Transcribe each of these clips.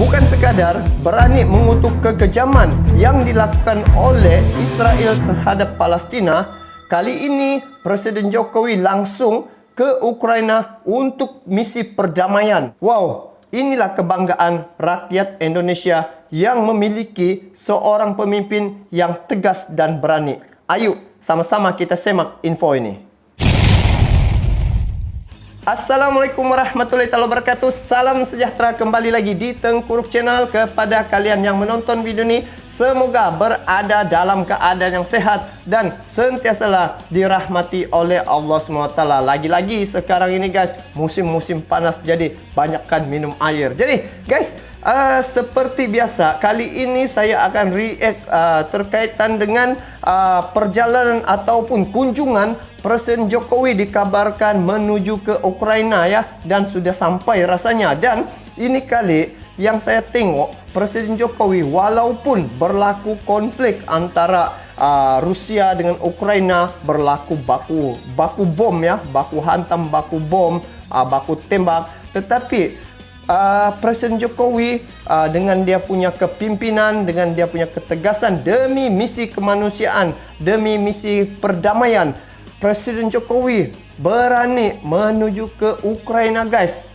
bukan sekadar berani mengutuk kekejaman yang dilakukan oleh Israel terhadap Palestina, kali ini Presiden Jokowi langsung ke Ukraina untuk misi perdamaian. Wow, inilah kebanggaan rakyat Indonesia yang memiliki seorang pemimpin yang tegas dan berani. Ayo, sama-sama kita semak info ini. Assalamualaikum warahmatullahi wabarakatuh. Salam sejahtera kembali lagi di Tengku Ruk Channel. Kepada kalian yang menonton video ini, semoga berada dalam keadaan yang sehat dan sentiasalah dirahmati oleh Allah SWT. Lagi-lagi sekarang ini guys, musim-musim panas, jadi banyakkan minum air. Jadi guys, seperti biasa, kali ini saya akan react terkaitan dengan perjalanan ataupun kunjungan Presiden Jokowi dikabarkan menuju ke Ukraina ya, dan sudah sampai rasanya. Dan ini kali yang saya tengok Presiden Jokowi walaupun berlaku konflik antara Rusia dengan Ukraina, berlaku baku bom ya, baku hantam, baku bom, baku tembak, tetapi Presiden Jokowi dengan dia punya kepimpinan, dengan dia punya ketegasan demi misi kemanusiaan, demi misi perdamaian, Presiden Jokowi berani menuju ke Ukraina guys.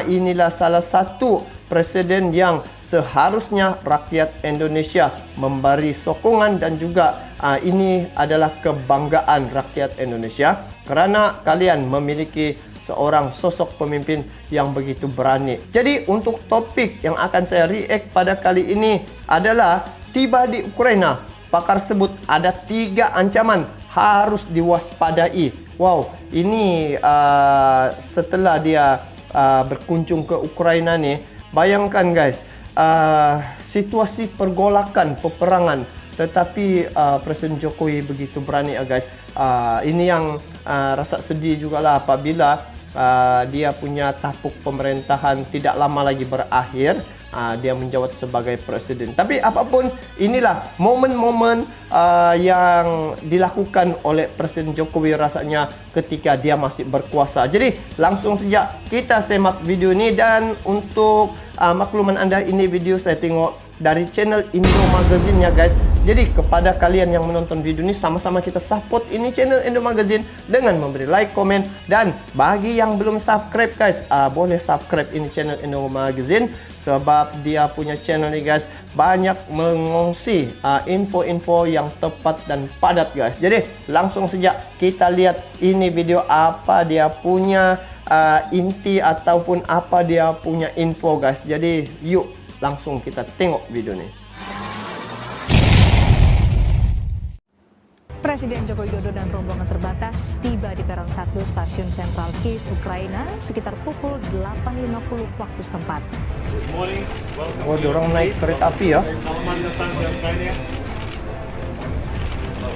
Inilah salah satu presiden yang seharusnya rakyat Indonesia memberi sokongan, dan juga ini adalah kebanggaan rakyat Indonesia kerana kalian memiliki seorang sosok pemimpin yang begitu berani. Jadi untuk topik yang akan saya react pada kali ini adalah tiba di Ukraina. Pakar sebut ada 3 ancaman harus diwaspadai. Wow, ini setelah dia berkunjung ke Ukraina nih, bayangkan guys, situasi pergolakan, peperangan, tetapi Presiden Jokowi begitu berani guys. Ini yang rasa sedih jugalah apabila dia punya tapuk pemerintahan tidak lama lagi berakhir. Dia menjawab sebagai presiden. Tapi apapun, inilah momen-momen yang dilakukan oleh Presiden Jokowi rasanya ketika dia masih berkuasa. Jadi langsung saja kita semak video ini. Dan untuk makluman anda, ini video saya tengok dari channel Indo Magazine ya guys. Jadi kepada kalian yang menonton video ini, sama-sama kita support ini channel Indo Magazine dengan memberi like, komen, dan bagi yang belum subscribe guys, boleh subscribe ini channel Indo Magazine, sebab dia punya channel nih guys banyak mengongsi info-info yang tepat dan padat guys. Jadi langsung saja kita lihat ini video, apa dia punya inti ataupun apa dia punya info guys. Jadi yuk langsung kita tengok video ini. Presiden Joko Widodo dan rombongan terbatas tiba di peron 1 Stasiun Sentral Kiev, Ukraina sekitar pukul 8.50 waktu setempat. Oh, dorang naik kereta api ya.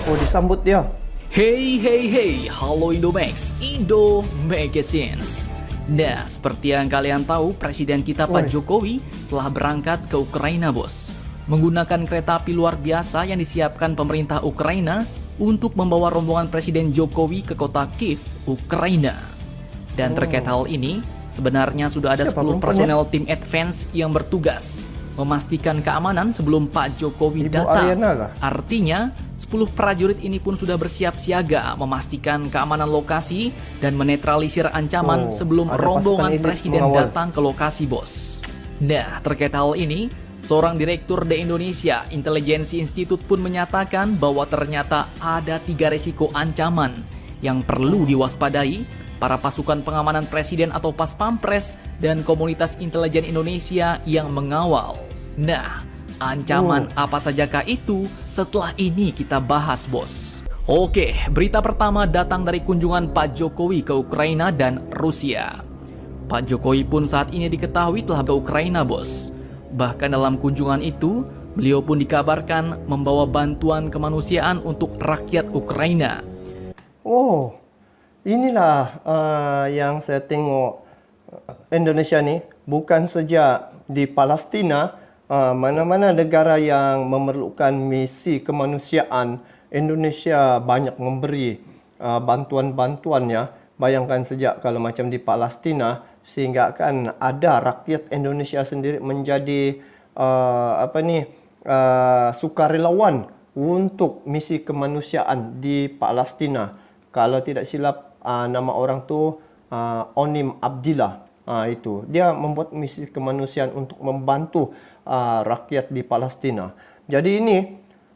Oh, disambut dia. Hey, halo Indomax, Indo Magazines. Nah, seperti yang kalian tahu, Presiden kita Pak Jokowi telah berangkat ke Ukraina, bos. Menggunakan kereta api luar biasa yang disiapkan pemerintah Ukraina untuk membawa rombongan Presiden Jokowi ke kota Kiev, Ukraina. Dan terkait hal ini, sebenarnya sudah ada 10 personel tim advance yang bertugas memastikan keamanan sebelum Pak Jokowi datang. Artinya, 10 prajurit ini pun sudah bersiap siaga memastikan keamanan lokasi dan menetralisir ancaman sebelum rombongan Presiden datang ke lokasi, bos. Nah, terkait hal ini, seorang direktur The Indonesia Intelligence Institute pun menyatakan bahwa ternyata ada 3 resiko ancaman yang perlu diwaspadai para pasukan pengamanan presiden atau pas pampres dan komunitas intelijen Indonesia yang mengawal. Nah, ancaman apa sajakah itu? Setelah ini kita bahas, bos. Oke, berita pertama datang dari kunjungan Pak Jokowi ke Ukraina dan Rusia. Pak Jokowi pun saat ini diketahui telah ke Ukraina, bos. Bahkan dalam kunjungan itu, beliau pun dikabarkan membawa bantuan kemanusiaan untuk rakyat Ukraina. Oh, inilah yang saya tengok Indonesia nih, bukan saja di Palestina, mana-mana negara yang memerlukan misi kemanusiaan, Indonesia banyak memberi bantuan-bantuannya. Bayangkan sejak kalau macam di Palestina, sehingga kan ada rakyat Indonesia sendiri menjadi sukarelawan untuk misi kemanusiaan di Palestina. Kalau tidak silap nama orang tu Onim Abdillah. Itu dia membuat misi kemanusiaan untuk membantu rakyat di Palestina. Jadi ini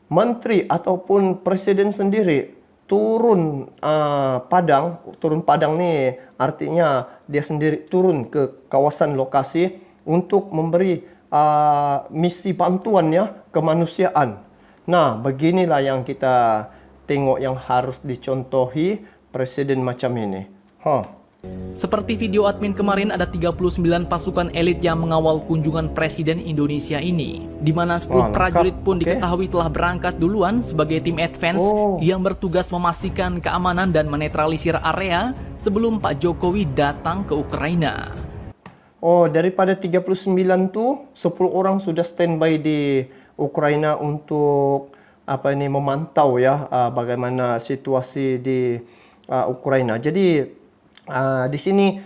menteri ataupun presiden sendiri turun padang ni artinya dia sendiri turun ke kawasan lokasi untuk memberi misi bantuannya kemanusiaan. Nah, beginilah yang kita tengok yang harus dicontohi presiden macam ini. Seperti video admin kemarin, ada 39 pasukan elit yang mengawal kunjungan Presiden Indonesia ini, di mana 10 prajurit pun diketahui telah berangkat duluan sebagai tim advance yang bertugas memastikan keamanan dan menetralisir area sebelum Pak Jokowi datang ke Ukraina. Daripada 39 tu 10 orang sudah standby di Ukraina untuk memantau ya bagaimana situasi di Ukraina. Jadi di sini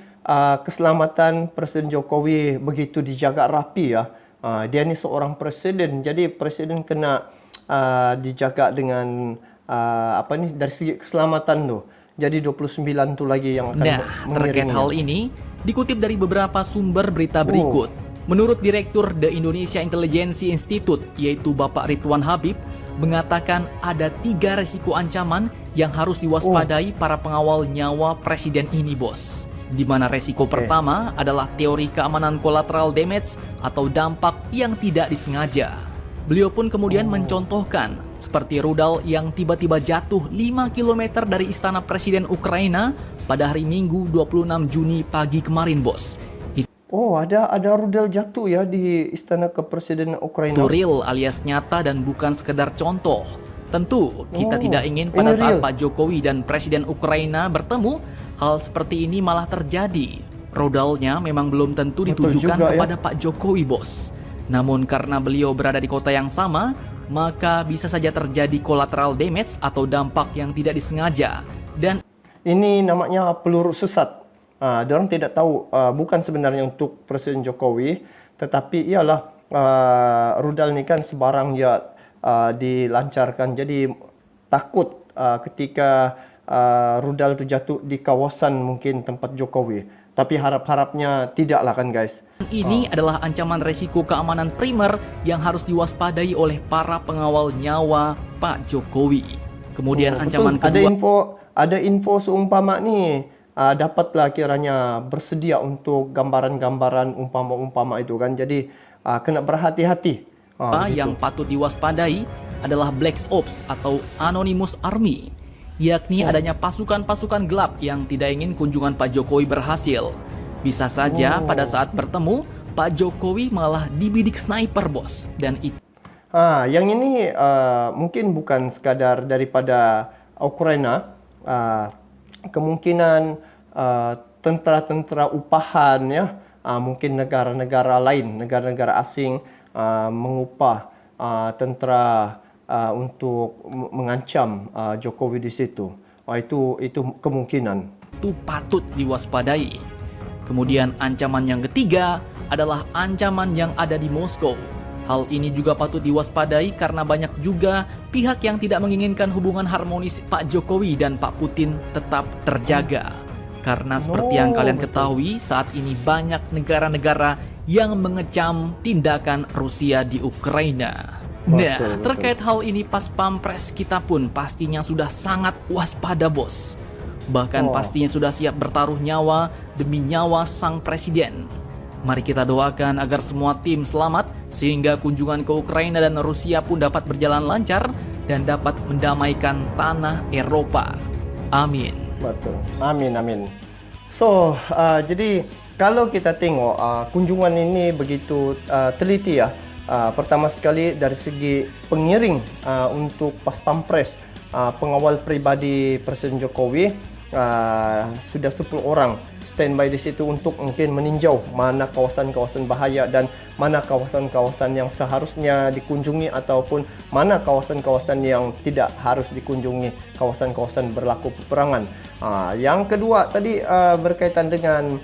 keselamatan Presiden Jokowi begitu dijaga rapi ya. Dia ni seorang presiden, jadi presiden kena dijaga dengan dari segi keselamatan tu. Jadi 29 tu lagi yang akan terkait hal ini dikutip dari beberapa sumber berita berikut. Menurut Direktur The Indonesia Intelligence Institute, yaitu Bapak Ridwan Habib, mengatakan ada 3 resiko ancaman yang harus diwaspadai para pengawal nyawa presiden ini, bos. Di mana resiko pertama adalah teori keamanan collateral damage atau dampak yang tidak disengaja. Beliau pun kemudian mencontohkan seperti rudal yang tiba-tiba jatuh 5 km dari istana presiden Ukraina pada hari Minggu 26 Juni pagi kemarin, bos. Ada rudal jatuh ya di istana kepresidenan Ukraina. Itu real alias nyata dan bukan sekedar contoh. Tentu kita tidak ingin pada saat Pak Jokowi dan Presiden Ukraina bertemu, hal seperti ini malah terjadi. Rudalnya memang belum tentu ditujukan kepada Pak Jokowi, bos. Namun karena beliau berada di kota yang sama, maka bisa saja terjadi collateral damage atau dampak yang tidak disengaja. Dan ini namanya peluru sesat. Diorang tidak tahu, bukan sebenarnya untuk Presiden Jokowi, tetapi ialah rudal ni kan sebarang ya dilancarkan. Jadi takut ketika rudal itu jatuh di kawasan mungkin tempat Jokowi. Tapi harap-harapnya tidaklah kan guys. Ini adalah ancaman resiko keamanan primer yang harus diwaspadai oleh para pengawal nyawa Pak Jokowi. Kemudian ancaman kedua, ada info seumpama ni. Dapatlah kiranya bersedia untuk gambaran-gambaran umpama-umpama itu kan. Jadi kena berhati-hati. Yang patut diwaspadai adalah Black Ops atau Anonymous Army, yakni adanya pasukan-pasukan gelap yang tidak ingin kunjungan Pak Jokowi berhasil. Bisa saja pada saat bertemu Pak Jokowi malah dibidik sniper, bos. Dan itu yang ini mungkin bukan sekadar daripada Ukraina, kemungkinan tentera-tentera upahan ya, mungkin negara-negara lain, negara-negara asing mengupah tentera untuk mengancam Jokowi di situ. Itu kemungkinan. Itu patut diwaspadai. Kemudian ancaman yang ketiga adalah ancaman yang ada di Moskow. Hal ini juga patut diwaspadai karena banyak juga pihak yang tidak menginginkan hubungan harmonis Pak Jokowi dan Pak Putin tetap terjaga. Karena seperti yang kalian ketahui, saat ini banyak negara-negara yang mengecam tindakan Rusia di Ukraina. Terkait hal ini pas Pampres kita pun pastinya sudah sangat waspada, bos. Bahkan pastinya sudah siap bertaruh nyawa demi nyawa sang presiden. Mari kita doakan agar semua tim selamat sehingga kunjungan ke Ukraina dan Rusia pun dapat berjalan lancar dan dapat mendamaikan tanah Eropa. Amin. Betul. Amin. So, jadi kalau kita tengok kunjungan ini begitu teliti ya. Pertama sekali dari segi pengiring untuk pas Pampres, pengawal pribadi Presiden Jokowi sudah 10 orang standby di situ untuk mungkin meninjau mana kawasan-kawasan bahaya dan mana kawasan-kawasan yang seharusnya dikunjungi ataupun mana kawasan-kawasan yang tidak harus dikunjungi, kawasan-kawasan berlaku peperangan. Yang kedua tadi berkaitan dengan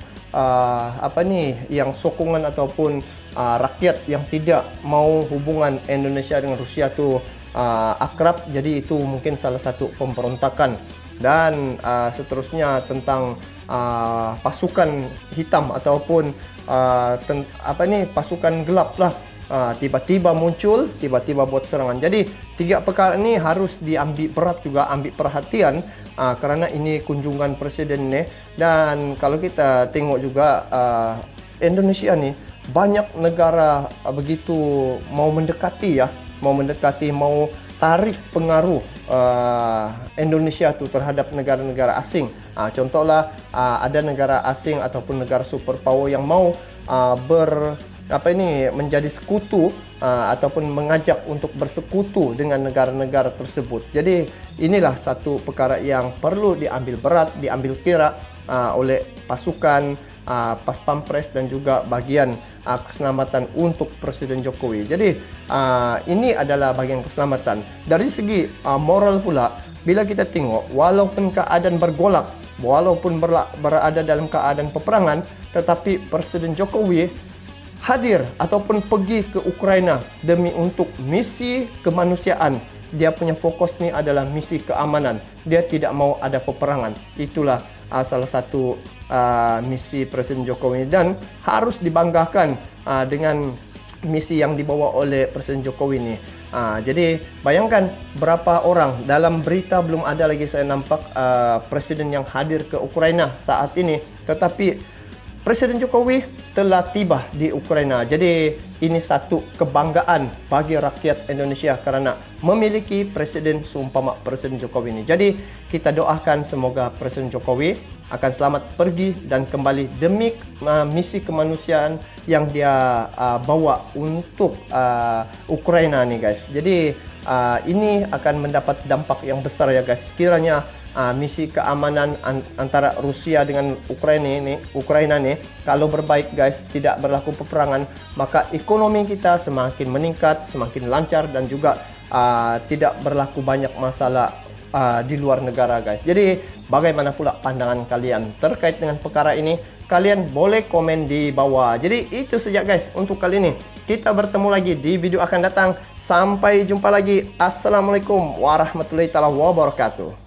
yang sokongan ataupun rakyat yang tidak mau hubungan Indonesia dengan Rusia tu akrab. Jadi itu mungkin salah satu pemberontakan. Dan seterusnya tentang pasukan hitam ataupun pasukan gelap lah, tiba-tiba muncul, tiba-tiba buat serangan. Jadi 3 perkara ini harus diambil berat juga, ambil perhatian kerana ini kunjungan presiden ni. Dan kalau kita tengok juga Indonesia ni banyak negara begitu mau mendekati, mau tarik pengaruh Indonesia tu terhadap negara-negara asing. Contohlah ada negara asing ataupun negara superpower yang mau menjadi sekutu ataupun mengajak untuk bersekutu dengan negara-negara tersebut. Jadi inilah satu perkara yang perlu diambil berat, diambil kira oleh pasukan, pas pampres dan juga bagian keselamatan untuk Presiden Jokowi. Jadi ini adalah bagian keselamatan. Dari segi moral pula, bila kita tengok walaupun keadaan bergolak, walaupun berada dalam keadaan peperangan, tetapi Presiden Jokowi hadir ataupun pergi ke Ukraina demi untuk misi kemanusiaan. Dia punya fokus ni adalah misi keamanan. Dia tidak mau ada peperangan. Itulah salah satu misi Presiden Jokowi dan harus dibanggakan dengan misi yang dibawa oleh Presiden Jokowi ini. Jadi bayangkan berapa orang, dalam berita belum ada lagi saya nampak Presiden yang hadir ke Ukraina saat ini, tetapi Presiden Jokowi telah tiba di Ukraina. Jadi ini satu kebanggaan bagi rakyat Indonesia kerana memiliki Presiden seumpama Presiden Jokowi ini. Jadi kita doakan semoga Presiden Jokowi akan selamat pergi dan kembali demi misi kemanusiaan yang dia bawa untuk Ukraina ni guys. Jadi ini akan mendapat dampak yang besar ya guys. Sekiranya misi keamanan antara Rusia dengan Ukraina ni kalau berbaik guys, tidak berlaku peperangan, maka ekonomi kita semakin meningkat, semakin lancar dan juga tidak berlaku banyak masalah di luar negara guys. Jadi bagaimana pula pandangan kalian terkait dengan perkara ini? Kalian boleh komen di bawah. Jadi itu saja guys untuk kali ini. Kita bertemu lagi di video akan datang. Sampai jumpa lagi. Assalamualaikum warahmatullahi wabarakatuh.